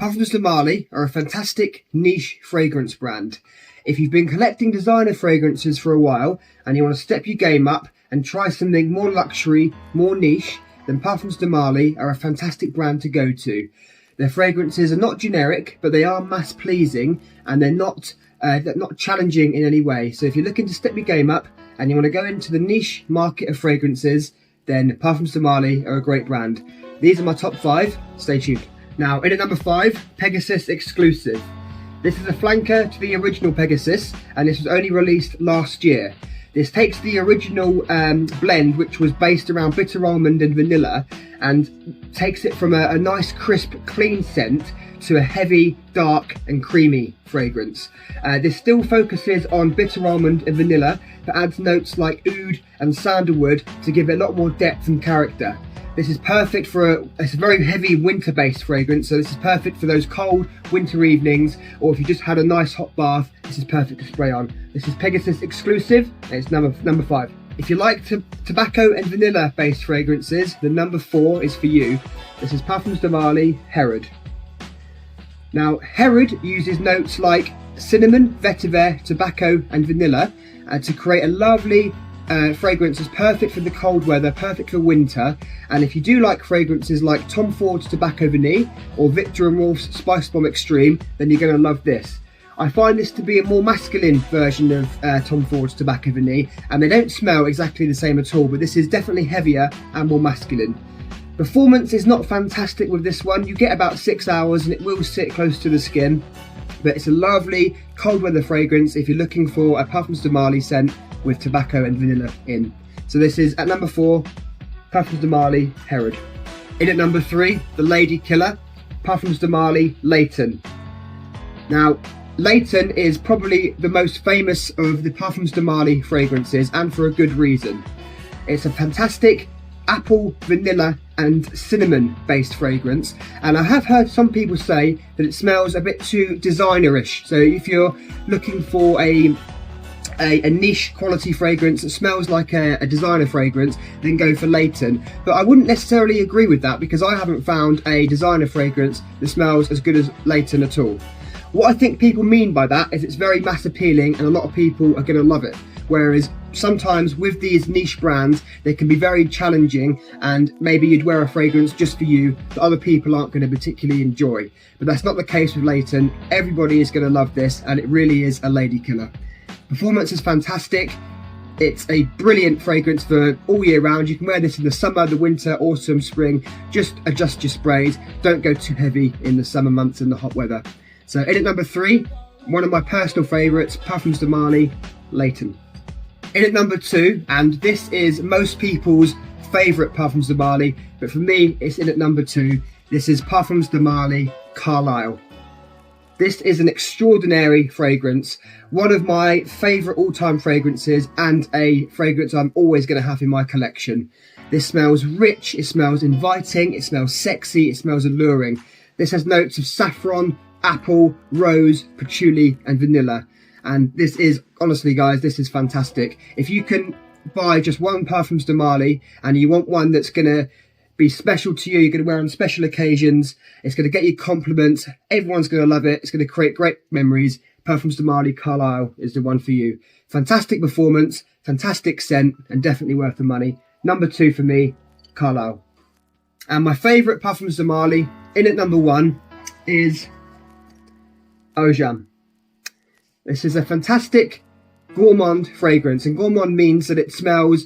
Parfums De Marly are a fantastic niche fragrance brand. If you've been collecting designer fragrances for a while and you want to step your game up and try something more luxury, more niche, then Parfums De Marly are a fantastic brand to go to. Their fragrances are not generic, but they are mass pleasing, and they're not challenging in any way. So if you're looking to step your game up and you want to go into the niche market of fragrances, then Parfums De Marly are a great brand. These are my top 5. Stay tuned. Now, in at number 5, Pegasus Exclusive. This is a flanker to the original Pegasus, and this was only released last year. This takes the original blend, which was based around bitter almond and vanilla, and takes it from a nice, crisp, clean scent to a heavy, dark and creamy fragrance. This still focuses on bitter almond and vanilla, but adds notes like oud and sandalwood to give it a lot more depth and character. This is perfect for it's a very heavy winter-based fragrance, so this is perfect for those cold winter evenings, or if you just had a nice hot bath, this is perfect to spray on. This is Pegasus Exclusive, and it's number 5. If you like tobacco and vanilla-based fragrances, the number 4 is for you. This is Parfums De Marly Herod. Now, Herod uses notes like cinnamon, vetiver, tobacco and vanilla to create a lovely fragrance that's perfect for the cold weather, perfect for winter. And if you do like fragrances like Tom Ford's Tobacco Vanille or Victor & Rolf's Spice Bomb Extreme, then you're going to love this. I find this to be a more masculine version of Tom Ford's Tobacco Vanille, and they don't smell exactly the same at all, but this is definitely heavier and more masculine. Performance is not fantastic with this one. You get about 6 hours and it will sit close to the skin, but it's a lovely cold weather fragrance if you're looking for a Parfums De Marly scent with tobacco and vanilla in. So this is at number 4, Parfums De Marly Herod. In at number 3, the lady killer, Parfums De Marly Layton. Now, Layton is probably the most famous of the Parfums De Marly fragrances, and for a good reason. It's a fantastic apple, vanilla and cinnamon based fragrance, and I have heard some people say that it smells a bit too designerish. So if you're looking for a niche quality fragrance that smells like a designer fragrance, then go for Layton. But I wouldn't necessarily agree with that, because I haven't found a designer fragrance that smells as good as Layton at all. What I think people mean by that is it's very mass appealing and a lot of people are going to love it. Whereas sometimes with these niche brands, they can be very challenging, and maybe you'd wear a fragrance just for you that other people aren't going to particularly enjoy. But that's not the case with Layton. Everybody is going to love this, and it really is a lady killer. Performance is fantastic. It's a brilliant fragrance for all year round. You can wear this in the summer, the winter, autumn, spring. Just adjust your sprays. Don't go too heavy in the summer months and the hot weather. So in at number 3, one of my personal favourites, Parfums De Marly Layton. In at number 2, and this is most people's favourite Parfums De Marly, but for me it's in at number 2, this is Parfums De Marly Carlisle. This is an extraordinary fragrance, one of my favourite all-time fragrances, and a fragrance I'm always going to have in my collection. This smells rich, it smells inviting, it smells sexy, it smells alluring. This has notes of saffron, apple, rose, patchouli and vanilla. And this is, honestly guys, this is fantastic. If you can buy just one Parfums De Marly and you want one that's going to be special to you, you're going to wear on special occasions, it's going to get you compliments, everyone's going to love it, it's going to create great memories, Parfums De Marly Carlisle is the one for you. Fantastic performance, fantastic scent, and definitely worth the money. Number 2 for me, Carlisle. And my favourite Parfums De Marly, in at number 1, is Eau Jaune. This is a fantastic gourmand fragrance, and gourmand means that it smells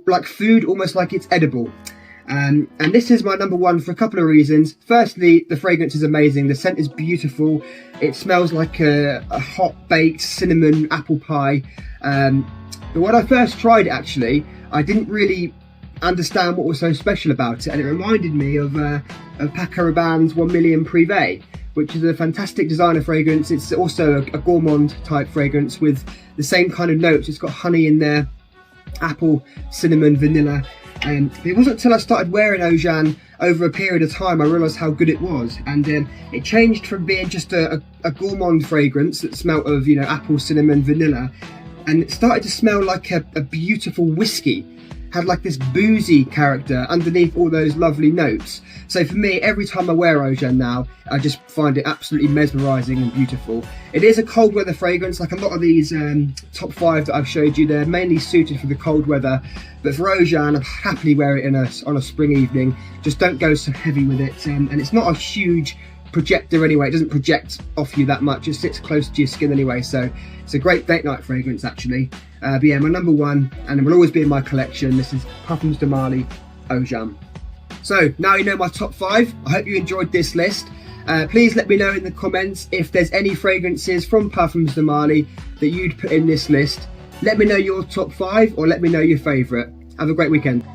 like food, almost like it's edible. And this is my number 1 for a couple of reasons. Firstly, the fragrance is amazing, the scent is beautiful, it smells like a hot baked cinnamon apple pie. But when I first tried it, actually, I didn't really understand what was so special about it, and it reminded me of Paco Rabanne's 1 Million Privé, which is a fantastic designer fragrance. It's also a gourmand type fragrance with the same kind of notes. It's got honey in there, apple, cinnamon, vanilla. And it wasn't until I started wearing Eau Jaune over a period of time I realised how good it was. And it changed from being just a gourmand fragrance that smelled of, you know, apple, cinnamon, vanilla, and it started to smell like a beautiful whiskey. had like this boozy character underneath all those lovely notes. So for me, every time I wear Eau Jaune now, I just find it absolutely mesmerising and beautiful. It is a cold weather fragrance, like a lot of these top 5 that I've showed you. They're mainly suited for the cold weather, but for Eau Jaune, I'd happily wear it on a spring evening. Just don't go so heavy with it, and it's not a huge projector anyway. It doesn't project off you that much. It sits close to your skin anyway, so it's a great date night fragrance actually. But yeah, my number 1, and it will always be in my collection, this is Parfums De Marly Eau Jaune. So now you know my top 5. I hope you enjoyed this list. Please let me know in the comments if there's any fragrances from Parfums De Marly that you'd put in this list. Let me know your top 5, or let me know your favourite. Have a great weekend.